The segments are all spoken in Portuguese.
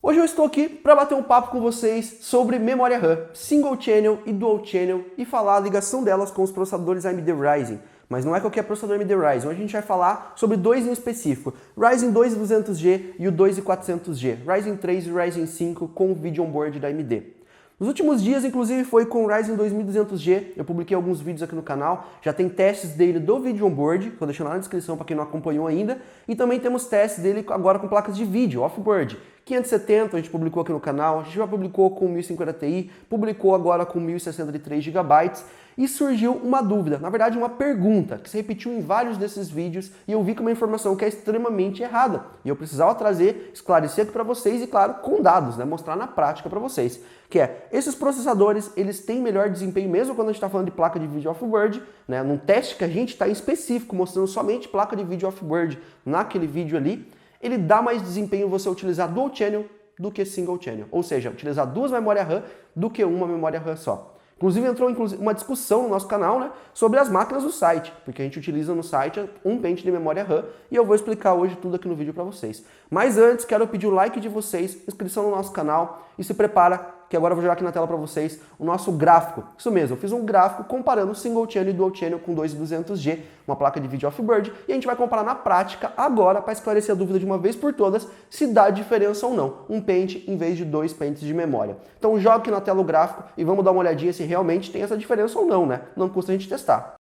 Hoje eu estou aqui para bater um papo com vocês sobre memória RAM, Single Channel e Dual Channel e falar a ligação delas com os processadores AMD Ryzen. Mas não é qualquer processador AMD Ryzen, hoje a gente vai falar sobre dois em específico, Ryzen 2200G e o 2400G, Ryzen 3 e Ryzen 5 com o vídeo onboard da AMD. Nos últimos dias, inclusive, foi com o Ryzen 2200G, eu publiquei alguns vídeos aqui no canal, já tem testes dele do vídeo onboard, vou deixar lá na descrição para quem não acompanhou ainda, e também temos testes dele agora com placas de vídeo, off-board. 570 a gente publicou aqui no canal, a gente já publicou com 1050 Ti, publicou agora com 1063 GB, e surgiu uma dúvida, na verdade uma pergunta, que se repetiu em vários desses vídeos, e eu vi que uma informação que é extremamente errada, e eu precisava trazer, esclarecer aqui para vocês, e claro, com dados, né, mostrar na prática para vocês, que é, esses processadores, eles têm melhor desempenho, mesmo quando a gente está falando de placa de vídeo off-board, né, num teste que a gente está em específico, mostrando somente placa de vídeo off-board naquele vídeo ali, ele dá mais desempenho você utilizar Dual Channel do que Single Channel, ou seja, utilizar duas memórias RAM do que uma memória RAM só. Inclusive entrou uma discussão no nosso canal, né, sobre as máquinas do site, porque a gente utiliza no site um pente de memória RAM e eu vou explicar hoje tudo aqui no vídeo para vocês. Mas antes, quero pedir o like de vocês, inscrição no nosso canal e se prepara que agora eu vou jogar aqui na tela para vocês o nosso gráfico. Isso mesmo, eu fiz um gráfico comparando Single Channel e Dual Channel com 2200G, uma placa de vídeo off-board, e a gente vai comparar na prática agora para esclarecer a dúvida de uma vez por todas se dá diferença ou não, um pente em vez de dois pentes de memória. Então joga aqui na tela o gráfico e vamos dar uma olhadinha se realmente tem essa diferença ou não, né? Não custa a gente testar.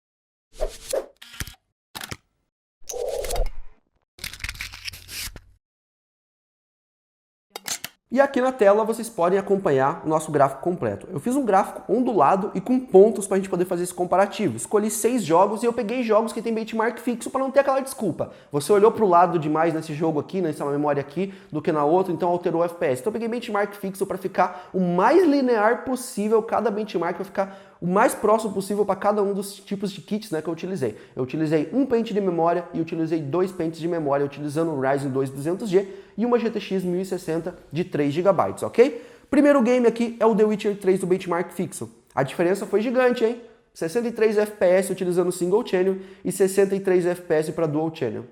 E aqui na tela vocês podem acompanhar o nosso gráfico completo. Eu fiz um gráfico ondulado e com pontos para a gente poder fazer esse comparativo. Escolhi 6 jogos e eu peguei jogos que tem benchmark fixo para não ter aquela desculpa. Você olhou para o lado demais nesse jogo aqui, nessa memória aqui, do que na outra, então alterou o FPS. Então eu peguei benchmark fixo para ficar o mais linear possível, cada benchmark vai ficar o mais próximo possível para cada um dos tipos de kits, né, que eu utilizei. Eu utilizei um pente de memória e utilizei dois pentes de memória utilizando o Ryzen 2200G e uma GTX 1060 de 3 GB, ok? Primeiro game aqui é o The Witcher 3 do benchmark fixo. A diferença foi gigante, hein? 63 FPS utilizando Single Channel e 63 FPS para Dual Channel.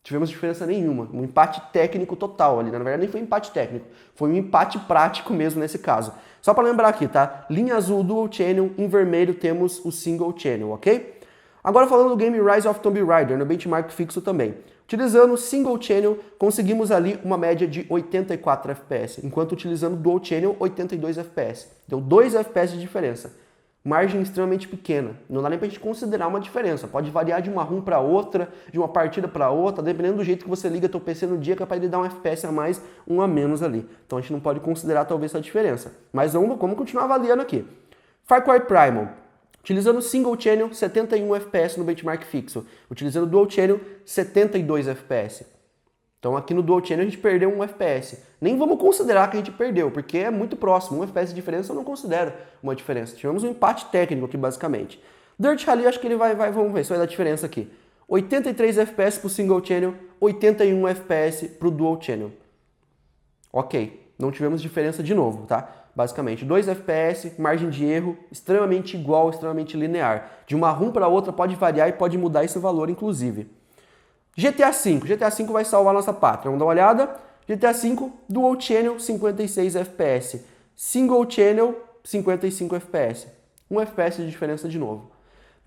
Tivemos diferença nenhuma, um empate técnico total ali, né? Na verdade nem foi empate técnico, foi um empate prático mesmo nesse caso. Só para lembrar aqui, tá? Linha azul Dual Channel, em vermelho temos o Single Channel, ok? Agora falando do game Rise of Tomb Raider, no benchmark fixo também. Utilizando Single Channel, conseguimos ali uma média de 84 FPS, enquanto utilizando Dual Channel, 82 FPS. Deu 2 FPS de diferença. Margem extremamente pequena, não dá nem pra gente considerar uma diferença, pode variar de uma ROM para outra, de uma partida para outra, dependendo do jeito que você liga teu PC no dia, capaz de dar um FPS a mais, um a menos ali. Então a gente não pode considerar talvez essa diferença. Mas vamos continuar avaliando aqui. Far Cry Primal, utilizando Single Channel, 71 FPS no benchmark fixo, utilizando Dual Channel, 72 FPS. Então aqui no Dual Channel a gente perdeu um FPS. Nem vamos considerar que a gente perdeu, porque é muito próximo. Um FPS de diferença eu não considero uma diferença. Tivemos um empate técnico aqui basicamente. Dirt Rally acho que ele vamos ver se vai dar diferença aqui. 83 FPS para o Single Channel, 81 FPS para o Dual Channel. Ok, não tivemos diferença de novo, tá? Basicamente, 2 FPS, margem de erro extremamente igual, extremamente linear. De uma ROM para outra pode variar e pode mudar esse valor inclusive. GTA V vai salvar nossa pátria. Vamos dar uma olhada. GTA V, Dual Channel, 56 FPS. Single Channel, 55 FPS. 1 FPS de diferença de novo.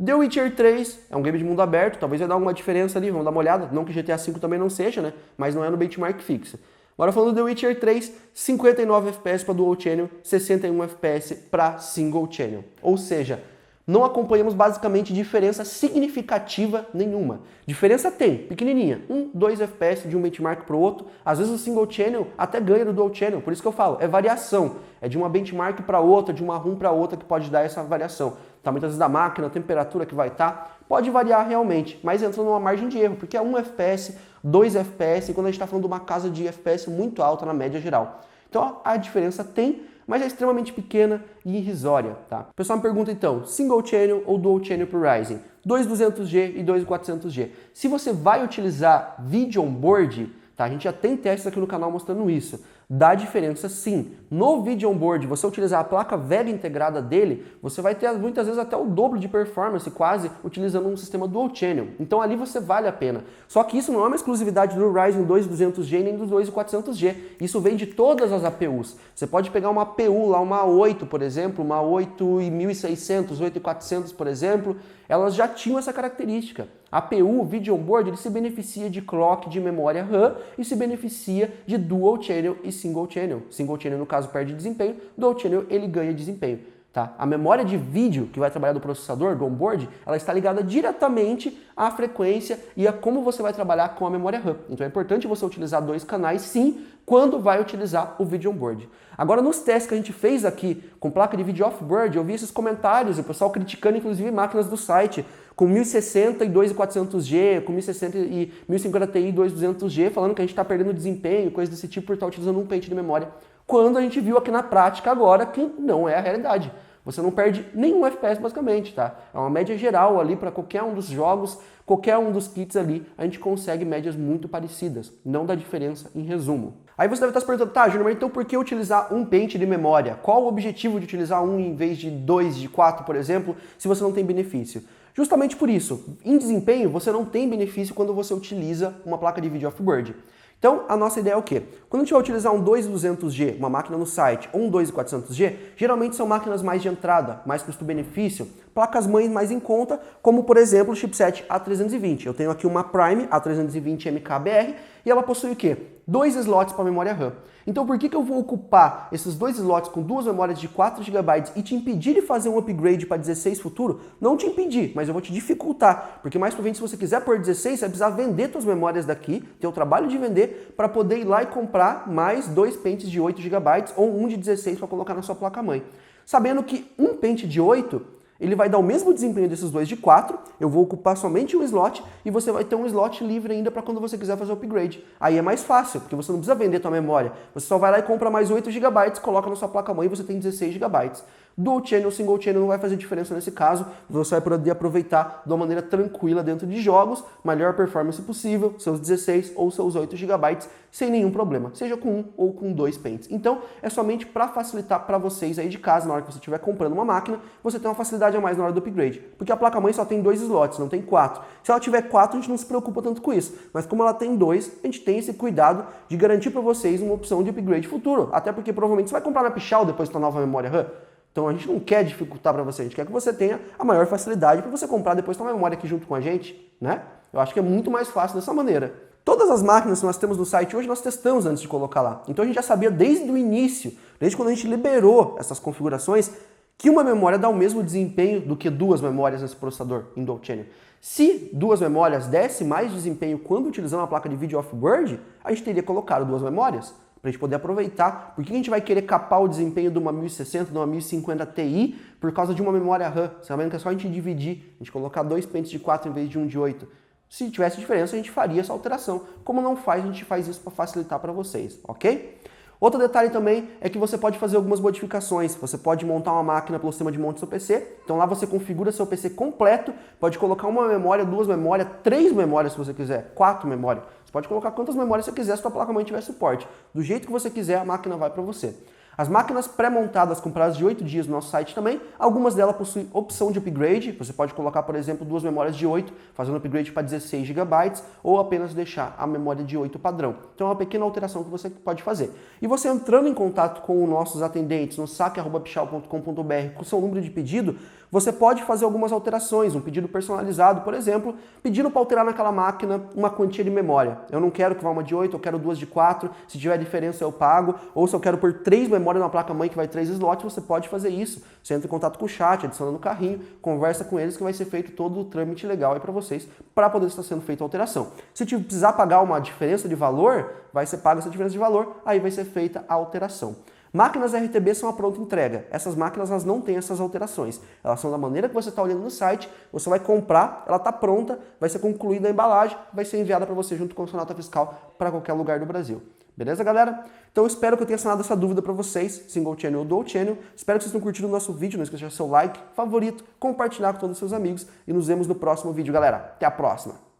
The Witcher 3 é um game de mundo aberto, talvez vai dar alguma diferença ali, vamos dar uma olhada. Não que GTA V também não seja, né? Mas não é no benchmark fixo. Agora falando do The Witcher 3, 59 FPS para Dual Channel, 61 FPS para Single Channel. Ou seja, não acompanhamos basicamente diferença significativa nenhuma. Diferença tem, pequenininha, 2 FPS de um benchmark para o outro. Às vezes o Single Channel até ganha do Dual Channel, por isso que eu falo, é variação. É de uma benchmark para outra, de uma ROM para outra que pode dar essa variação. Tá, muitas vezes da máquina, a temperatura que vai estar, pode variar realmente, mas entra numa margem de erro, porque é 1 FPS, 2 FPS, e quando a gente está falando de uma casa de FPS muito alta na média geral. Então a diferença tem, mas é extremamente pequena e irrisória, tá? O pessoal me pergunta então, Single Channel ou Dual Channel para o Ryzen? 2200G e 2400G. Se você vai utilizar vídeo onboard, tá? A gente já tem testes aqui no canal mostrando isso. Dá diferença sim, no vídeo onboard, você utilizar a placa Vega integrada dele, você vai ter muitas vezes até o dobro de performance, quase, utilizando um sistema Dual Channel. Então ali você vale a pena. Só que isso não é uma exclusividade do Ryzen 2200G nem do 2400G. Isso vem de todas as APUs. Você pode pegar uma APU lá, uma A8, por exemplo, uma 8600, 8400, por exemplo, elas já tinham essa característica. A APU, o Video Onboard, ele se beneficia de clock de memória RAM e se beneficia de Dual Channel e Single Channel. Single Channel, no caso, perde desempenho, Dual Channel, ele ganha desempenho. Tá? A memória de vídeo que vai trabalhar do processador, do onboard, ela está ligada diretamente à frequência e a como você vai trabalhar com a memória RAM. Então é importante você utilizar 2 canais, sim, quando vai utilizar o vídeo onboard. Agora, nos testes que a gente fez aqui com placa de vídeo off-board, eu vi esses comentários, o pessoal criticando inclusive máquinas do site com 1060 e 2400G, com 1060 e 1050 Ti e 2200G, falando que a gente está perdendo desempenho, coisa desse tipo, por estar utilizando um pente de memória, quando a gente viu aqui na prática agora que não é a realidade. Você não perde nenhum FPS basicamente, tá? É uma média geral ali para qualquer um dos jogos, qualquer um dos kits ali, a gente consegue médias muito parecidas, não dá diferença em resumo. Aí você deve estar se perguntando, tá, Júnior, mas então por que utilizar um pente de memória? Qual o objetivo de utilizar um em vez de 2, de 4, por exemplo, se você não tem benefício? Justamente por isso, em desempenho você não tem benefício quando você utiliza uma placa de vídeo off-board. Então, a nossa ideia é o quê? Quando a gente vai utilizar um 2200G, uma máquina no site, ou um 2400G, geralmente são máquinas mais de entrada, mais custo-benefício, placas-mães mais em conta, como por exemplo o chipset A320. Eu tenho aqui uma Prime A320 MKBR e ela possui o quê? 2 slots para memória RAM. Então por que eu vou ocupar esses 2 slots com 2 memórias de 4 GB e te impedir de fazer um upgrade para 16 futuro? Não te impedir, mas eu vou te dificultar, porque mais pra frente, se você quiser pôr 16, você vai precisar vender suas memórias daqui, ter o trabalho de vender, para poder ir lá e comprar mais 2 pentes de 8 GB ou um de 16 para colocar na sua placa-mãe. Sabendo que um pente de 8, ele vai dar o mesmo desempenho desses 2 de 4, eu vou ocupar somente um slot e você vai ter um slot livre ainda para quando você quiser fazer o upgrade. Aí é mais fácil, porque você não precisa vender sua memória. Você só vai lá e compra mais 8 GB, coloca na sua placa-mãe e você tem 16 GB. Dual Channel, Single Channel não vai fazer diferença nesse caso, você vai poder aproveitar de uma maneira tranquila dentro de jogos, melhor performance possível, seus 16 ou seus 8 GB, sem nenhum problema, seja com um ou com 2 pentes. Então, é somente para facilitar para vocês aí de casa, na hora que você estiver comprando uma máquina, você tem uma facilidade a mais na hora do upgrade, porque a placa-mãe só tem 2 slots, não tem 4. Se ela tiver 4, a gente não se preocupa tanto com isso, mas como ela tem 2, a gente tem esse cuidado de garantir para vocês uma opção de upgrade futuro, até porque provavelmente você vai comprar na Pichau depois da nova memória RAM. Então a gente não quer dificultar para você, a gente quer que você tenha a maior facilidade para você comprar depois uma memória aqui junto com a gente, né? Eu acho que é muito mais fácil dessa maneira. Todas as máquinas que nós temos no site hoje nós testamos antes de colocar lá. Então a gente já sabia desde o início, desde quando a gente liberou essas configurações, que uma memória dá o mesmo desempenho do que 2 memórias nesse processador em Dual Channel. Se 2 memórias desse mais desempenho quando utilizando uma placa de vídeo off-board, a gente teria colocado 2 memórias, para a gente poder aproveitar. Por que a gente vai querer capar o desempenho de uma 1060, de uma 1050 Ti por causa de uma memória RAM? Sabendo que é só a gente dividir, a gente colocar 2 pentes de 4 em vez de um de 8. Se tivesse diferença, a gente faria essa alteração. Como não faz, a gente faz isso para facilitar para vocês, ok? Outro detalhe também é que você pode fazer algumas modificações. Você pode montar uma máquina pelo sistema de monte do seu PC. Então lá você configura seu PC completo, pode colocar uma memória, 2 memórias, 3 memórias se você quiser, 4 memórias. Você pode colocar quantas memórias você quiser se a sua placa-mãe tiver suporte. Do jeito que você quiser, a máquina vai para você. As máquinas pré-montadas com prazo de 8 dias no nosso site também, algumas delas possuem opção de upgrade. Você pode colocar, por exemplo, 2 memórias de 8, fazendo upgrade para 16 GB, ou apenas deixar a memória de 8 padrão. Então é uma pequena alteração que você pode fazer. E você entrando em contato com os nossos atendentes no saque@pichau.com.br com o seu número de pedido, você pode fazer algumas alterações, um pedido personalizado, por exemplo, pedindo para alterar naquela máquina uma quantia de memória. Eu não quero que vá uma de 8, eu quero 2 de 4, se tiver diferença eu pago, ou se eu quero por 3 memórias na placa-mãe que vai 3 slots, você pode fazer isso. Você entra em contato com o chat, adiciona no carrinho, conversa com eles que vai ser feito todo o trâmite legal aí para vocês, para poder estar sendo feita a alteração. Se precisar pagar uma diferença de valor, vai ser paga essa diferença de valor, aí vai ser feita a alteração. Máquinas RTB são a pronta entrega. Essas máquinas elas não têm essas alterações. Elas são da maneira que você está olhando no site, você vai comprar, ela está pronta, vai ser concluída a embalagem, vai ser enviada para você junto com a sua nota fiscal para qualquer lugar do Brasil. Beleza, galera? Então eu espero que eu tenha sanado essa dúvida para vocês, Single Channel ou Dual Channel. Espero que vocês tenham curtido o nosso vídeo, não esqueça de deixar seu like, favorito, compartilhar com todos os seus amigos e nos vemos no próximo vídeo, galera. Até a próxima!